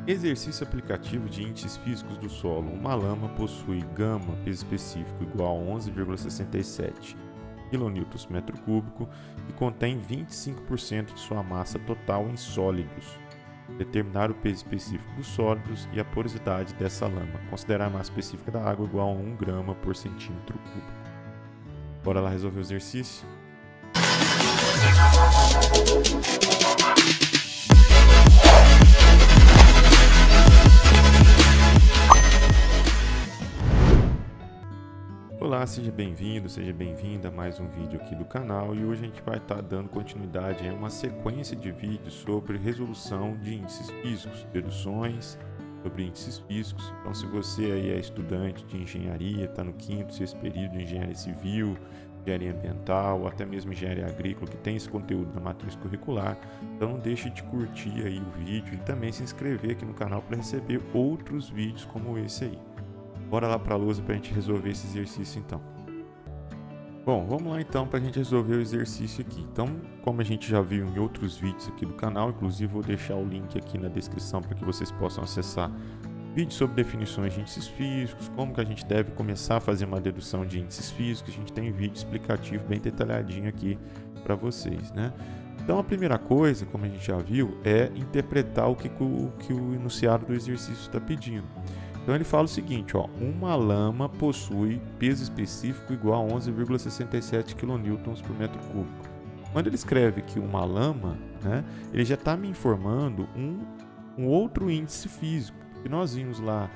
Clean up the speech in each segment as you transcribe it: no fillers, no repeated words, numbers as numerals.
Exercício aplicativo de índices físicos do solo. Uma lama possui gama, peso específico, igual a 11,67 kN por metro cúbico e contém 25% de sua massa total em sólidos. Determinar o peso específico dos sólidos e a porosidade dessa lama. Considerar a massa específica da água igual a 1 grama por centímetro cúbico. Bora lá resolver o exercício? Olá, seja bem-vindo, seja bem-vinda a mais um vídeo aqui do canal, e hoje a gente vai estar dando continuidade a uma sequência de vídeos sobre resolução de índices físicos, deduções sobre índices físicos. Então, se você aí é estudante de engenharia, está no quinto, sexto período de engenharia civil, engenharia ambiental ou até mesmo engenharia agrícola, que tem esse conteúdo na matriz curricular, então não deixe de curtir aí o vídeo e também se inscrever aqui no canal para receber outros vídeos como esse aí. Bora lá para a lousa para a gente resolver esse exercício então. Bom, vamos lá então para a gente resolver o exercício aqui. Então, como a gente já viu em outros vídeos aqui do canal, inclusive vou deixar o link aqui na descrição para que vocês possam acessar vídeos sobre definições de índices físicos, como que a gente deve começar a fazer uma dedução de índices físicos. A gente tem um vídeo explicativo bem detalhadinho aqui para vocês, né? Então, a primeira coisa, como a gente já viu, é interpretar o que o enunciado do exercício está pedindo. Então ele fala o seguinte, ó, uma lama possui peso específico igual a 11,67 kN por metro cúbico. Quando ele escreve aqui uma lama, né, ele já está me informando um outro índice físico. E nós vimos lá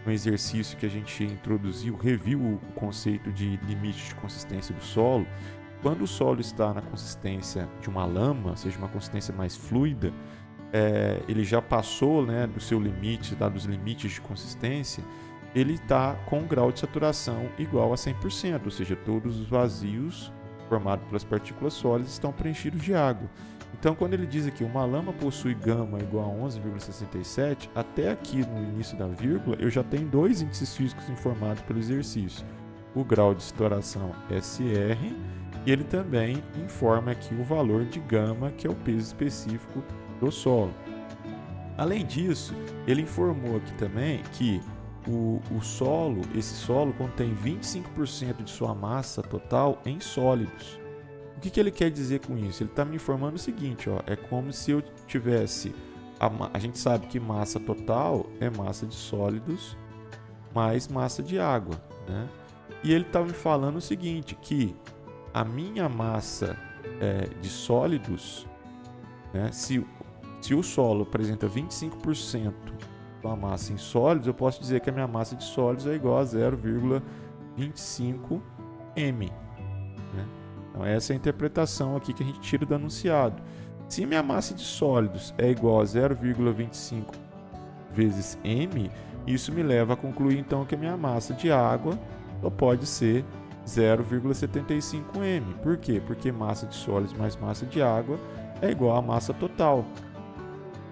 no exercício que a gente introduziu, reviu o conceito de limite de consistência do solo. Quando o solo está na consistência de uma lama, ou seja, uma consistência mais fluida, ele já passou, né, do seu limite, dos limites de consistência, ele está com um grau de saturação igual a 100%, ou seja, todos os vazios formados pelas partículas sólidas estão preenchidos de água. Então, quando ele diz aqui, uma lama possui gama igual a 11,67, até aqui no início da vírgula, eu já tenho dois índices físicos informados pelo exercício. O grau de saturação SR, e ele também informa aqui o valor de gama, que é o peso específico do solo. Além disso, ele informou aqui também que esse solo contém 25% de sua massa total em sólidos. O que ele quer dizer com isso? Ele está me informando o seguinte, ó, é como se eu tivesse, a gente sabe que massa total é massa de sólidos mais massa de água, né? E ele está me falando o seguinte, que a minha massa de sólidos, né, se o solo apresenta 25% da massa em sólidos, eu posso dizer que a minha massa de sólidos é igual a 0,25 m. Né? Então essa é a interpretação aqui que a gente tira do enunciado. Se minha massa de sólidos é igual a 0,25 vezes m, isso me leva a concluir então que a minha massa de água só pode ser 0,75 m. Por quê? Porque massa de sólidos mais massa de água é igual à massa total.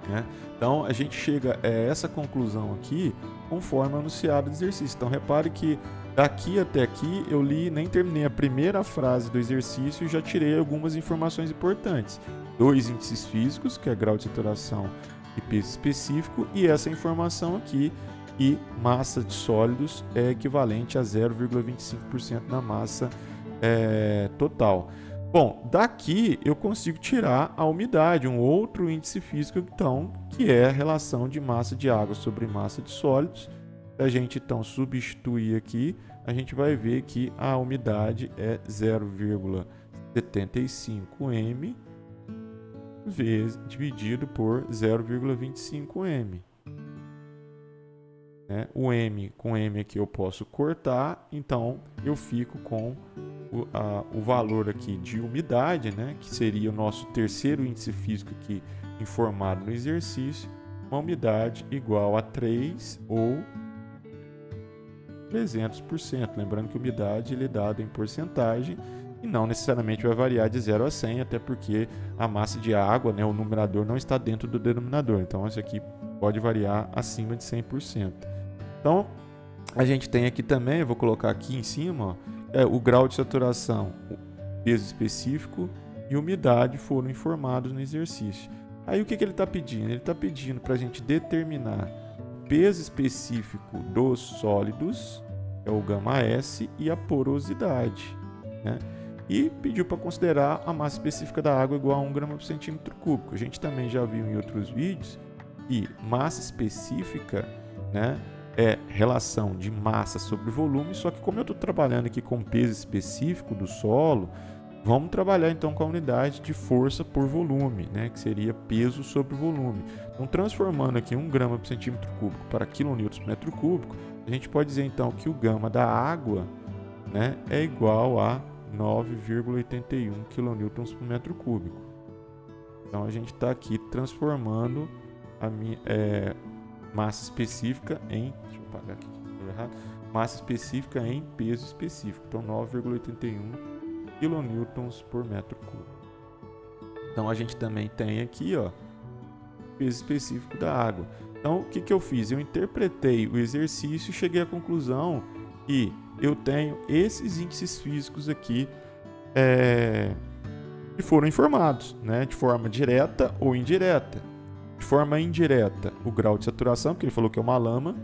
Né? Então a gente chega a essa conclusão aqui conforme o enunciado do exercício. Então repare que daqui até aqui eu li, nem terminei a primeira frase do exercício e já tirei algumas informações importantes. Dois índices físicos, que é grau de saturação e peso específico, e essa informação aqui, e massa de sólidos é equivalente a 0,25% da massa total. Bom, daqui eu consigo tirar a umidade, um outro índice físico, então, que é a relação de massa de água sobre massa de sólidos. Se a gente então substituir aqui, a gente vai ver que a umidade é 0,75 m dividido por 0,25 m. O m com m aqui eu posso cortar, então eu fico com o valor aqui de umidade, né, que seria o nosso terceiro índice físico aqui informado no exercício, uma umidade igual a 3 ou 300%. Lembrando que a umidade ele é dada em porcentagem e não necessariamente vai variar de 0 a 100, até porque a massa de água, né, o numerador não está dentro do denominador, então isso aqui pode variar acima de 100%. Então, a gente tem aqui também, eu vou colocar aqui em cima, ó, o grau de saturação, o peso específico e umidade foram informados no exercício. Aí o que ele está pedindo? Ele está pedindo para a gente determinar o peso específico dos sólidos, que é o γS, e a porosidade, né? E pediu para considerar a massa específica da água igual a 1 grama por centímetro cúbico. A gente também já viu em outros vídeos que massa específica, né, é relação de massa sobre volume, só que como eu estou trabalhando aqui com peso específico do solo, vamos trabalhar então com a unidade de força por volume, né, que seria peso sobre volume. Então, transformando aqui 1 grama por centímetro cúbico para quilonewtons por metro cúbico, a gente pode dizer então que o gama da água, né, é igual a 9,81 kN por metro cúbico. Então a gente está aqui transformando a massa específica em, deixa eu apagar aqui, errado, massa específica em peso específico. Então 9,81 kN por metro cúbico. Então a gente também tem aqui, ó, peso específico da água. Então o que eu fiz? Eu interpretei o exercício e cheguei à conclusão que eu tenho esses índices físicos aqui que foram informados, né, de forma direta ou indireta. De forma indireta, o grau de saturação, porque ele falou que é uma lama.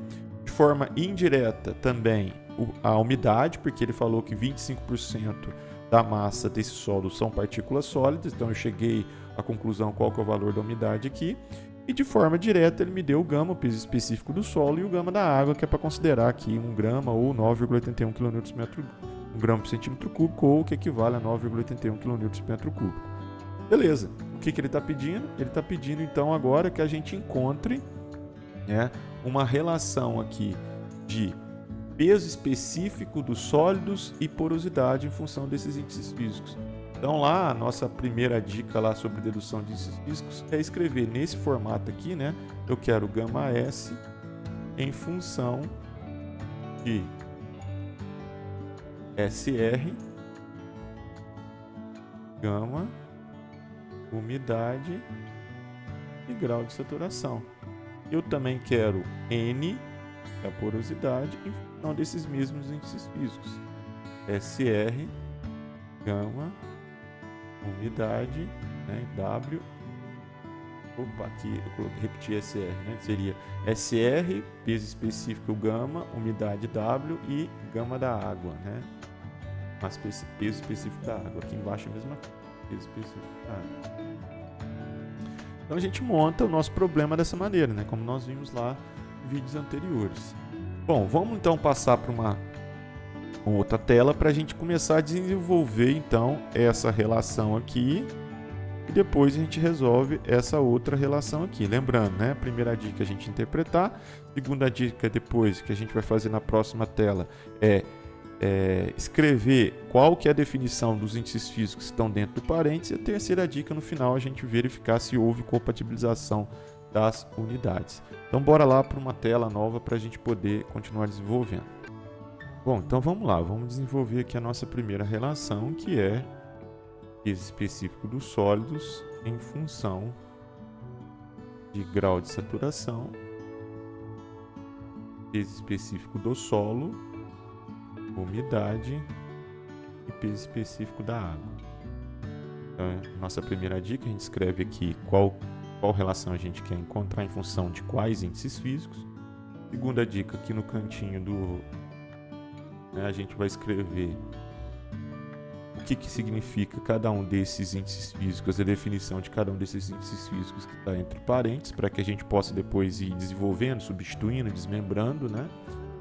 De forma indireta, também a umidade, porque ele falou que 25% da massa desse solo são partículas sólidas. Então eu cheguei à conclusão qual que é o valor da umidade aqui. E de forma direta ele me deu o gama, o peso específico do solo, e o gama da água, que é para considerar aqui 1 grama ou 9,81 kN por metro, 1 grama por centímetro cúbico, ou que equivale a 9,81 kN por metro cúbico. Beleza. O que ele está pedindo? Ele está pedindo então agora que a gente encontre, né, uma relação aqui de peso específico dos sólidos e porosidade em função desses índices físicos. Então lá, a nossa primeira dica lá sobre dedução de índices físicos é escrever nesse formato aqui, né? Eu quero γS em função de SR, gama, umidade e grau de saturação. Eu também quero N, que é a porosidade, em função desses mesmos índices físicos. SR, gama, umidade, né, W. Opa, aqui eu repeti SR, né? Seria SR, peso específico gama, umidade W e gama da água, né? Mas peso específico da água. Aqui embaixo é a mesma coisa, peso específico da água. Então a gente monta o nosso problema dessa maneira, né? Como nós vimos lá em vídeos anteriores. Bom, vamos então passar para uma outra tela para a gente começar a desenvolver então essa relação aqui e depois a gente resolve essa outra relação aqui. Lembrando, né? Primeira dica a gente interpretar, segunda dica depois que a gente vai fazer na próxima tela é escrever qual que é a definição dos índices físicos que estão dentro do parênteses, e a terceira dica no final a gente verificar se houve compatibilização das unidades. Então bora lá para uma tela nova para a gente poder continuar desenvolvendo. Bom, então vamos lá, vamos desenvolver aqui a nossa primeira relação, que é peso específico dos sólidos em função de grau de saturação, peso específico do solo, umidade e peso específico da água. Então, nossa primeira dica, a gente escreve aqui qual relação a gente quer encontrar em função de quais índices físicos. Segunda dica, aqui no cantinho a gente vai escrever o que significa cada um desses índices físicos, a definição de cada um desses índices físicos que está entre parênteses, para que a gente possa depois ir desenvolvendo, substituindo, desmembrando, né?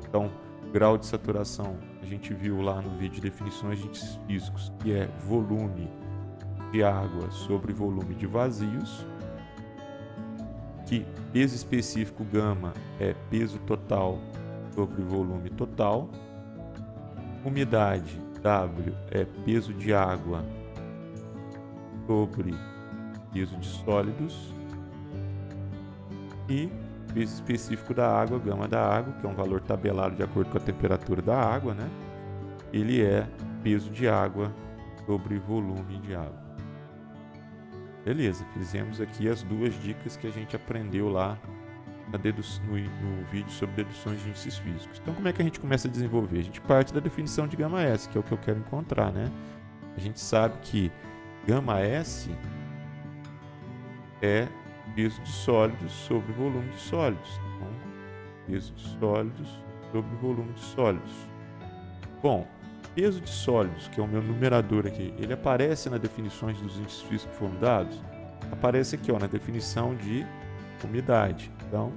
Então, grau de saturação, a gente viu lá no vídeo de definições de índices físicos, que é volume de água sobre volume de vazios, que peso específico gama é peso total sobre volume total, umidade W é peso de água sobre peso de sólidos, e peso específico da água, gama da água, que é um valor tabelado de acordo com a temperatura da água, né? Ele é peso de água sobre volume de água. Beleza, fizemos aqui as duas dicas que a gente aprendeu lá no vídeo sobre deduções de índices físicos. Então, como é que a gente começa a desenvolver? A gente parte da definição de γS, que é o que eu quero encontrar, né? A gente sabe que γS é peso de sólidos sobre volume de sólidos. Então, peso de sólidos sobre volume de sólidos. Bom, peso de sólidos, que é o meu numerador aqui, ele aparece nas definições dos índices físicos que foram dados? Aparece aqui, ó, na definição de umidade. Então,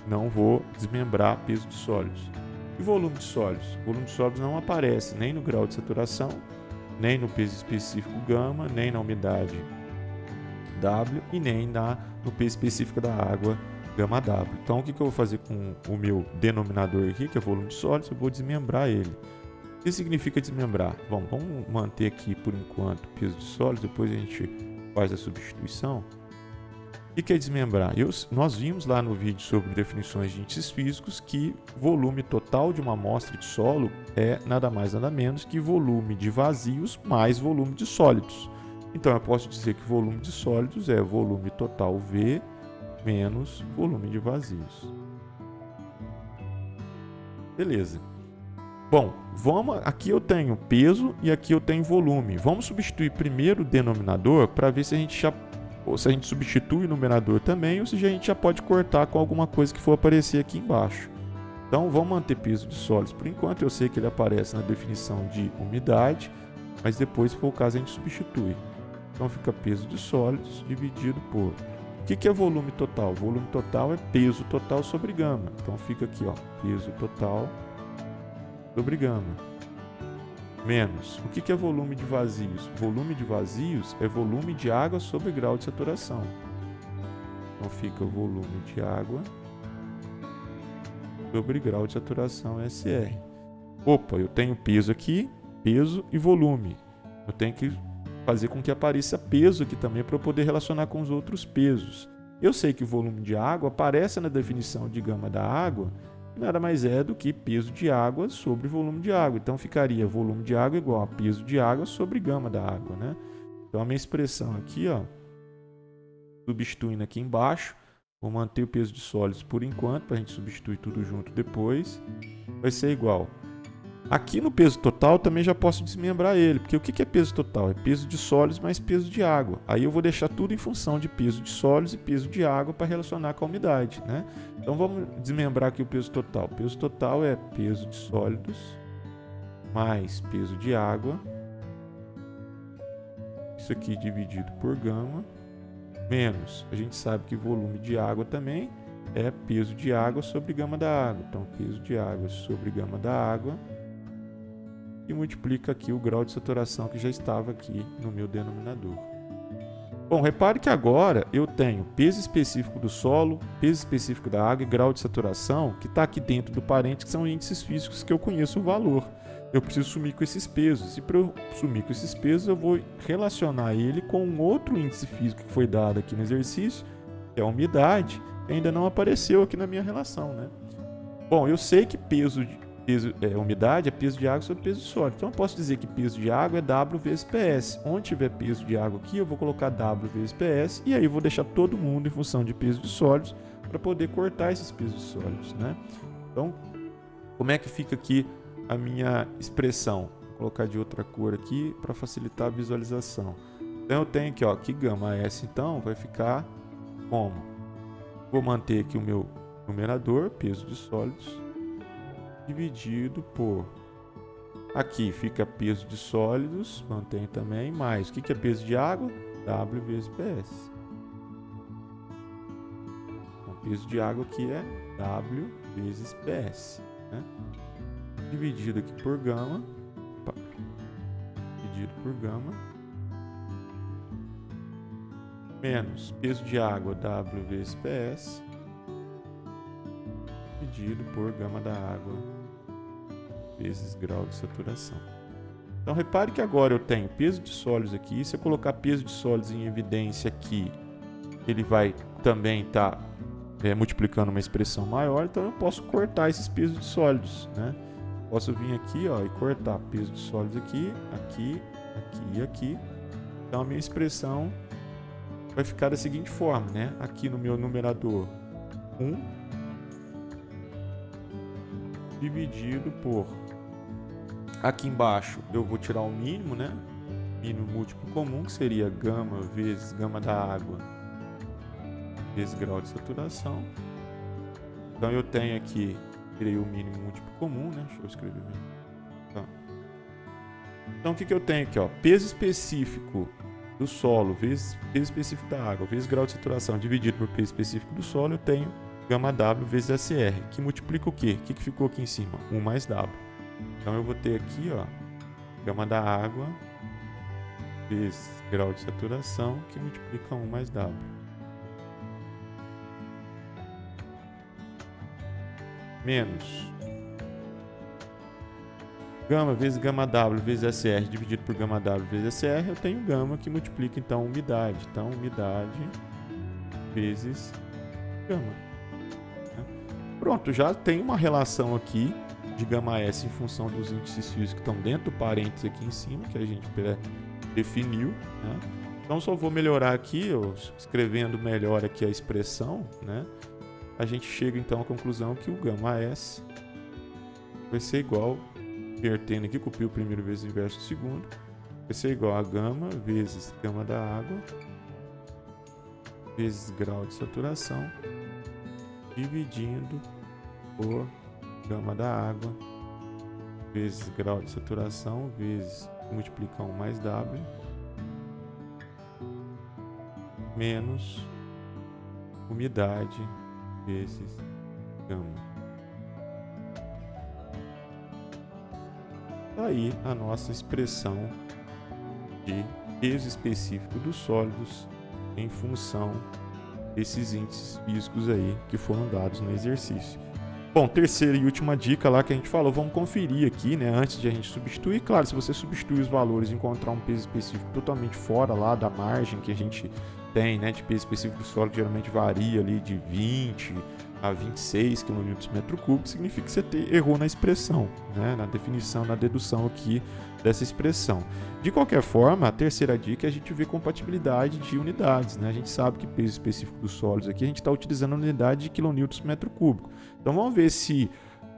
não vou desmembrar peso de sólidos. E volume de sólidos? O volume de sólidos não aparece nem no grau de saturação, nem no peso específico γ, nem na umidade W e nem no peso específico da água γW. Então, o que eu vou fazer com o meu denominador aqui, que é volume de sólidos? Eu vou desmembrar ele. O que significa desmembrar? Bom, vamos manter aqui por enquanto o peso de sólidos, depois a gente faz a substituição. O que é desmembrar? Nós vimos lá no vídeo sobre definições de índices físicos que volume total de uma amostra de solo é nada mais nada menos que volume de vazios mais volume de sólidos. Então eu posso dizer que volume de sólidos é volume total V menos volume de vazios. Beleza. Bom, aqui eu tenho peso e aqui eu tenho volume. Vamos substituir primeiro o denominador para ver se a gente substitui o numerador também ou se a gente já pode cortar com alguma coisa que for aparecer aqui embaixo. Então vamos manter peso de sólidos por enquanto. Eu sei que ele aparece na definição de umidade, mas depois, se for o caso, a gente substitui. Então fica peso de sólidos dividido por... O que é volume total? Volume total é peso total sobre gama. Então fica aqui, ó, peso total sobre gama. Menos. O que é volume de vazios? Volume de vazios é volume de água sobre grau de saturação. Então fica volume de água sobre grau de saturação SR. Opa, eu tenho peso aqui, peso e volume. Eu tenho que fazer com que apareça peso aqui também para eu poder relacionar com os outros pesos. Eu sei que o volume de água aparece na definição de gama da água, nada mais é do que peso de água sobre volume de água. Então ficaria volume de água igual a peso de água sobre gama da água, né? Então a minha expressão aqui, ó, substituindo aqui embaixo, vou manter o peso de sólidos por enquanto, para a gente substituir tudo junto depois, vai ser igual. Aqui no peso total também já posso desmembrar ele, porque o que é peso total? É peso de sólidos mais peso de água. Aí eu vou deixar tudo em função de peso de sólidos e peso de água para relacionar com a umidade, né? Então vamos desmembrar aqui o peso total. O peso total é peso de sólidos mais peso de água. Isso aqui dividido por gama, menos, a gente sabe que volume de água também é peso de água sobre gama da água. Então peso de água sobre gama da água. E multiplica aqui o grau de saturação que já estava aqui no meu denominador. Bom, repare que agora eu tenho peso específico do solo, peso específico da água e grau de saturação que está aqui dentro do parente, que são índices físicos que eu conheço o valor. Eu preciso sumir com esses pesos. E para eu sumir com esses pesos, eu vou relacionar ele com um outro índice físico que foi dado aqui no exercício, que é a umidade, que ainda não apareceu aqui na minha relação, né? Bom, eu sei que umidade é peso de água sobre peso de sólido. Então eu posso dizer que peso de água é W vezes PS. Onde tiver peso de água aqui, eu vou colocar W vezes PS e aí eu vou deixar todo mundo em função de peso de sólidos para poder cortar esses pesos sólidos, né? Então, como é que fica aqui a minha expressão? Vou colocar de outra cor aqui para facilitar a visualização. Então eu tenho aqui, ó, que gama S então vai ficar como? Vou manter aqui o meu numerador, peso de sólidos, dividido por... Aqui fica peso de sólidos, mantém também, mais... O que é peso de água? W vezes PS. Então, peso de água aqui é W vezes PS, né? Dividido aqui por gama. Opa, dividido por gama. Menos peso de água, W vezes PS. Dividido por gama da água vezes grau de saturação. Então repare que agora eu tenho peso de sólidos aqui. Se eu colocar peso de sólidos em evidência aqui, ele vai também estar multiplicando uma expressão maior. Então eu posso cortar esses pesos de sólidos, né? Posso vir aqui, ó, e cortar peso de sólidos aqui, aqui, aqui e aqui. Então a minha expressão vai ficar da seguinte forma, né? Aqui no meu numerador 1 dividido por... Aqui embaixo eu vou tirar o mínimo, né? Mínimo múltiplo comum, que seria gama vezes gama da água vezes grau de saturação. Então eu tenho aqui, tirei o mínimo múltiplo comum, né? Deixa eu escrever bem. Tá. Então o que eu tenho aqui, ó? Peso específico do solo vezes peso específico da água vezes grau de saturação dividido por peso específico do solo, eu tenho gama W vezes SR, que multiplica o quê? O que ficou aqui em cima? 1 mais W. Então eu vou ter aqui, ó, gama da água vezes grau de saturação, que multiplica 1 mais W. Menos gama vezes gama W vezes SR dividido por gama W vezes SR, eu tenho gama que multiplica então umidade. Então, umidade vezes gama. Pronto, já tem uma relação aqui de gama S em função dos índices físicos que estão dentro do parênteses aqui em cima, que a gente definiu, né? Então, só vou melhorar aqui, escrevendo melhor aqui a expressão, né? A gente chega então à conclusão que o gama S vai ser igual, invertendo aqui, copio o primeiro vezes o inverso do segundo, vai ser igual a gama vezes gama da água vezes grau de saturação dividindo por gama da água vezes grau de saturação vezes multiplica 1 mais W menos umidade vezes gama. Aí a nossa expressão de peso específico dos sólidos em função desses índices físicos aí que foram dados no exercício. Bom, terceira e última dica lá que a gente falou, vamos conferir aqui, né, antes de a gente substituir. Claro, se você substituir os valores e encontrar um peso específico totalmente fora lá da margem que a gente tem, né, de peso específico do sólido, geralmente varia ali de 20 a 26 kN/m3, significa que você errou na expressão, né, na definição, na dedução aqui dessa expressão. De qualquer forma, a terceira dica é a gente ver compatibilidade de unidades, né? A gente sabe que peso específico dos sólidos aqui a gente está utilizando a unidade de kN/m3. Então vamos ver se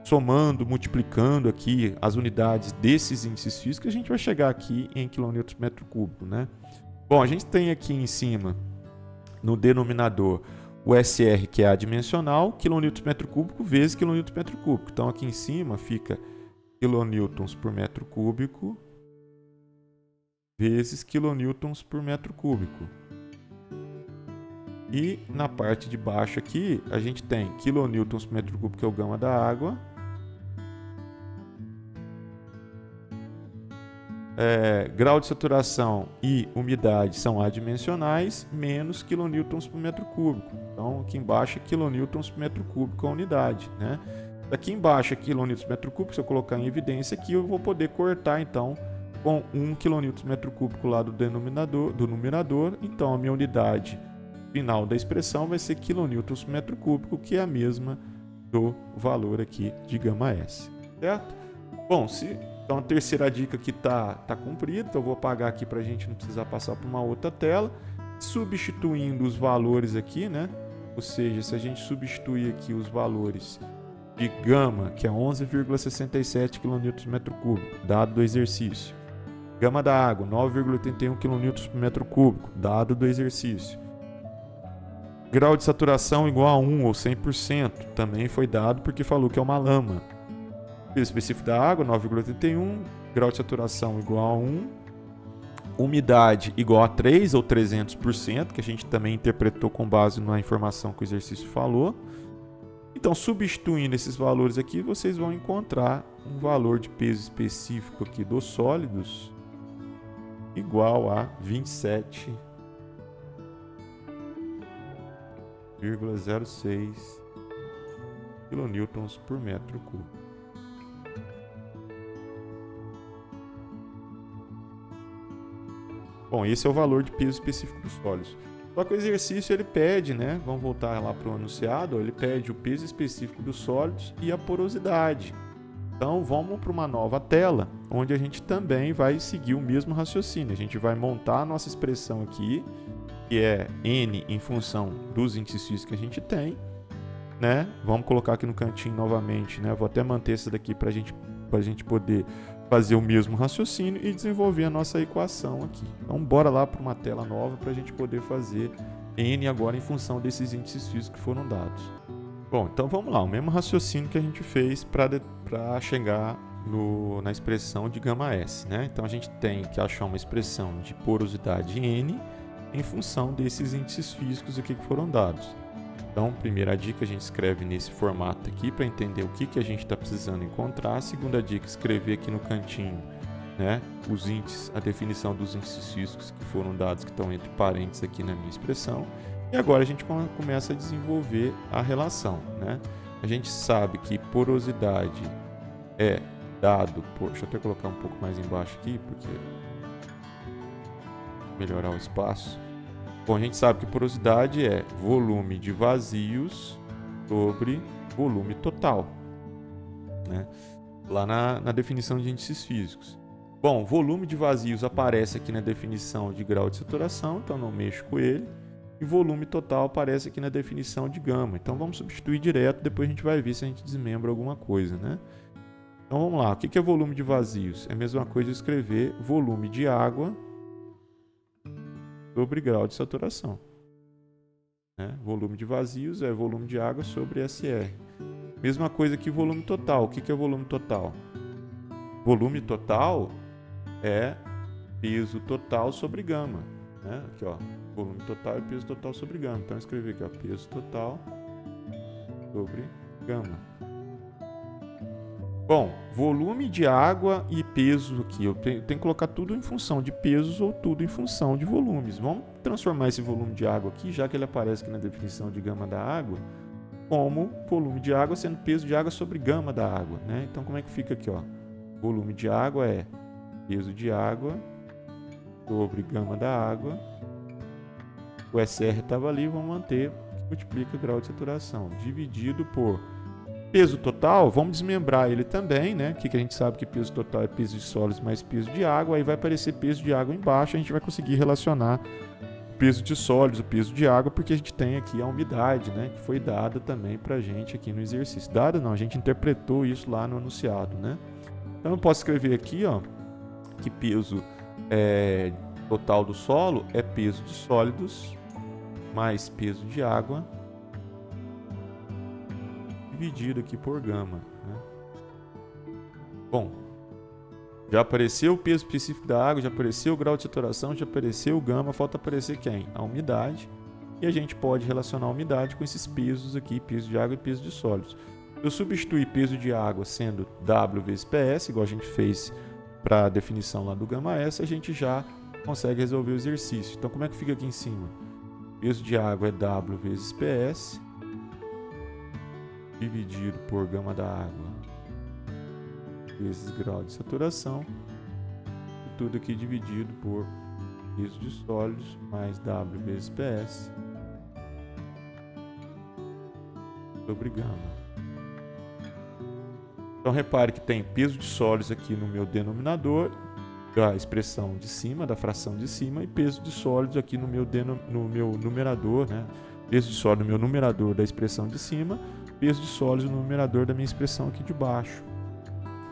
somando, multiplicando aqui as unidades desses índices físicos, a gente vai chegar aqui em kN/m3, né? Bom, a gente tem aqui em cima, no denominador, o SR, que é adimensional, kN/m3 vezes kN/m3. Então aqui em cima fica kN/m3 vezes kN/m3. E na parte de baixo aqui, a gente tem kN/m3, que é o gama da água, grau de saturação e umidade são adimensionais, menos kN/m3. Então, aqui embaixo é kN/m3 a unidade, né? Aqui embaixo é kN/m3, se eu colocar em evidência aqui, eu vou poder cortar, então, com 1 kN/m3 lá do numerador. Então, a minha unidade final da expressão vai ser kN/m3, que é a mesma do valor aqui de gama S, certo? Bom, então a terceira dica aqui tá cumprida, então eu vou apagar aqui para a gente não precisar passar para uma outra tela, substituindo os valores aqui, né? Ou seja, se a gente substituir aqui os valores de gama, que é 11,67 kN/m3, dado do exercício, gama da água, 9,81 kN/m3, dado do exercício, grau de saturação igual a 1 ou 100%, também foi dado porque falou que é uma lama. Peso específico da água, 9,81, grau de saturação igual a 1, umidade igual a 3 ou 300%, que a gente também interpretou com base na informação que o exercício falou. Então, substituindo esses valores aqui, vocês vão encontrar um valor de peso específico aqui dos sólidos igual a 27,06 kN/m3. Bom, esse é o valor de peso específico dos sólidos. Só que o exercício ele pede, né? Vamos voltar lá para o enunciado, ele pede o peso específico dos sólidos e a porosidade. Então vamos para uma nova tela, onde a gente também vai seguir o mesmo raciocínio. A gente vai montar a nossa expressão aqui, que é N em função dos índices físicos que a gente tem, né? Vamos colocar aqui no cantinho novamente, né? Vou até manter essa daqui para a gente poder fazer o mesmo raciocínio e desenvolver a nossa equação aqui. Então, bora lá para uma tela nova para a gente poder fazer N agora em função desses índices físicos que foram dados. Bom, então vamos lá, o mesmo raciocínio que a gente fez para chegar na expressão de γS, né? Então a gente tem que achar uma expressão de porosidade N em função desses índices físicos aqui que foram dados. Então, primeira dica, a gente escreve nesse formato aqui para entender o que a gente está precisando encontrar. Segunda dica, escrever aqui no cantinho, né, os índices, a definição dos índices físicos que foram dados, que estão entre parênteses aqui na minha expressão. E agora a gente começa a desenvolver a relação, né? A gente sabe que porosidade é dado por... Deixa eu até colocar um pouco mais embaixo aqui, porque melhorar o espaço. Bom, a gente sabe que porosidade é volume de vazios sobre volume total, né? Lá na definição de índices físicos. Bom, volume de vazios aparece aqui na definição de grau de saturação, então não mexo com ele. E volume total aparece aqui na definição de gama. Então vamos substituir direto, depois a gente vai ver se a gente desmembra alguma coisa, né? Então vamos lá, o que é volume de vazios? É a mesma coisa de escrever volume de água sobre grau de saturação, né? Volume de vazios é volume de água sobre SR. Mesma coisa que volume total. O que é volume total? Volume total é peso total sobre gama, né? Aqui, ó, volume total é peso total sobre gama. Então eu escrevi aqui, ó, peso total sobre gama. Bom, volume de água e peso aqui, eu tenho que colocar tudo em função de pesos ou tudo em função de volumes. Vamos transformar esse volume de água aqui, já que ele aparece aqui na definição de gama da água, como volume de água sendo peso de água sobre gama da água, né? Então como é que fica aqui, ó? Volume de água é peso de água sobre gama da água. O SR estava ali, vamos manter, que multiplica o grau de saturação, dividido por peso total. Vamos desmembrar ele também, né? Que a gente sabe que peso total é peso de sólidos mais peso de água. Aí vai aparecer peso de água embaixo. A gente vai conseguir relacionar o peso de sólidos, o peso de água, porque a gente tem aqui a umidade, né? Que foi dada também para a gente aqui no exercício. Dada não, a gente interpretou isso lá no enunciado, né? Então eu posso escrever aqui, ó, que peso total do solo é peso de sólidos mais peso de água dividido aqui por gama, né? Bom, já apareceu o peso específico da água, já apareceu o grau de saturação, já apareceu o gama, falta aparecer quem? A umidade. E a gente pode relacionar a umidade com esses pesos aqui, peso de água e peso de sólidos. Eu substituir peso de água sendo W vezes PS, igual a gente fez para a definição lá do γS, a gente já consegue resolver o exercício. Então como é que fica aqui em cima? Peso de água é W vezes PS dividido por gama da água vezes grau de saturação, e tudo aqui dividido por peso de sólidos mais W vezes PS sobre gama. Então repare que tem peso de sólidos aqui no meu denominador, da expressão de cima, da fração de cima, e peso de sólidos aqui no meu numerador, né? Peso de sólido no meu numerador da expressão de cima, peso de sólidos no numerador da minha expressão aqui de baixo.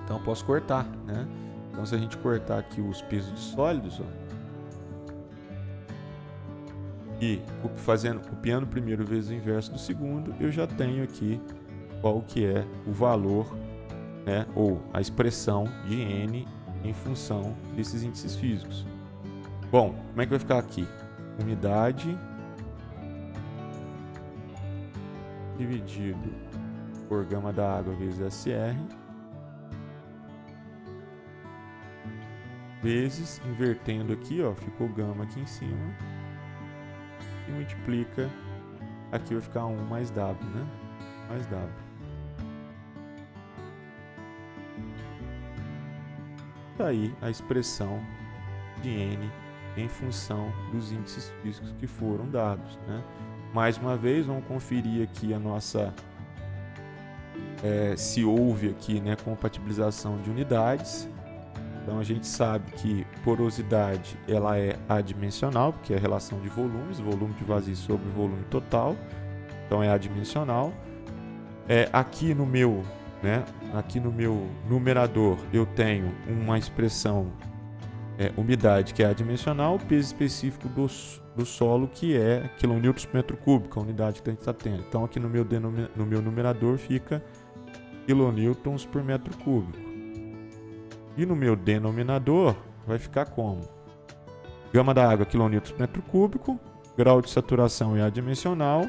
Então eu posso cortar, né? Então se a gente cortar aqui os pesos de sólidos, ó, e copiando o primeiro vezes o inverso do segundo, eu já tenho aqui qual que é o valor, né, ou a expressão de N em função desses índices físicos. Bom, como é que vai ficar aqui? Umidade dividido por gama da água vezes SR vezes, invertendo aqui, ó, ficou gama aqui em cima e multiplica, aqui vai ficar 1 mais W, né? Mais W. Aí a expressão de N em função dos índices físicos que foram dados, né? Mais uma vez, vamos conferir aqui a nossa se houve aqui, né, compatibilização de unidades. Então a gente sabe que porosidade ela é adimensional, porque é a relação de volumes, volume de vazio sobre volume total. Então é adimensional. Aqui no meu numerador eu tenho uma expressão umidade, que é adimensional, peso específico do solo, que é quilonewtons por metro cúbico, a unidade que a gente está tendo. Então aqui no meu numerador fica quilonewtons por metro cúbico. E no meu denominador vai ficar como? Gama da água, quilonewtons por metro cúbico, grau de saturação é adimensional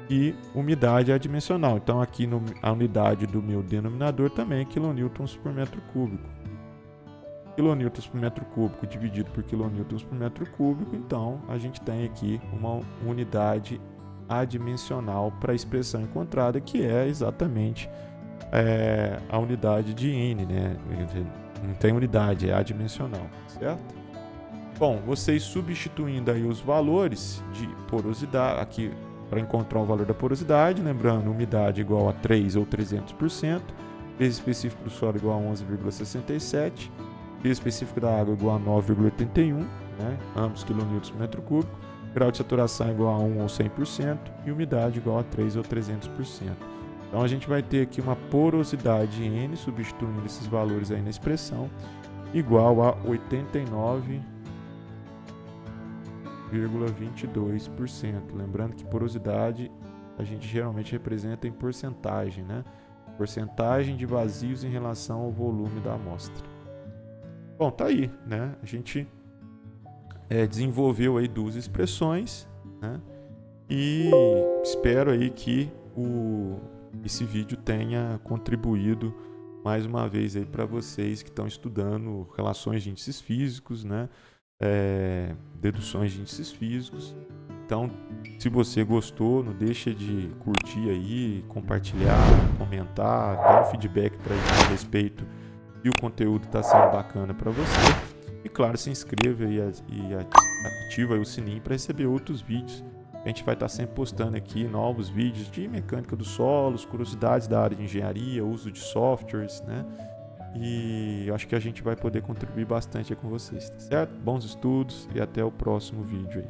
e umidade é adimensional. Então aqui a unidade do meu denominador também é quilonewtons por metro cúbico. Quilonewtons por metro cúbico dividido por quilonewtons por metro cúbico, então a gente tem aqui uma unidade adimensional para a expressão encontrada, que é exatamente a unidade de N, né? Não tem unidade, é adimensional, certo? Bom, vocês substituindo aí os valores de porosidade, aqui para encontrar o valor da porosidade, lembrando, umidade igual a 3 ou 300%, peso específico do solo igual a 11,67%, peso específico da água igual a 9,81, né? Ambos quilonewtons por metro cúbico, grau de saturação igual a 1 ou 100% e umidade igual a 3 ou 300%. Então a gente vai ter aqui uma porosidade N, substituindo esses valores aí na expressão, igual a 89,22%. Lembrando que porosidade a gente geralmente representa em porcentagem, né? Porcentagem de vazios em relação ao volume da amostra. Bom, tá aí, né? A gente desenvolveu aí duas expressões, né? E espero aí que esse vídeo tenha contribuído mais uma vez aí para vocês que estão estudando relações de índices físicos, né? Deduções de índices físicos. Então, se você gostou, não deixa de curtir aí, compartilhar, comentar, dar um feedback para a gente a respeito se o conteúdo está sendo bacana para você. E claro, se inscreva e ativa aí o sininho para receber outros vídeos. A gente vai estar sempre postando aqui novos vídeos de mecânica dos solos, curiosidades da área de engenharia, uso de softwares, né? E eu acho que a gente vai poder contribuir bastante aí com vocês, tá certo? Bons estudos e até o próximo vídeo aí.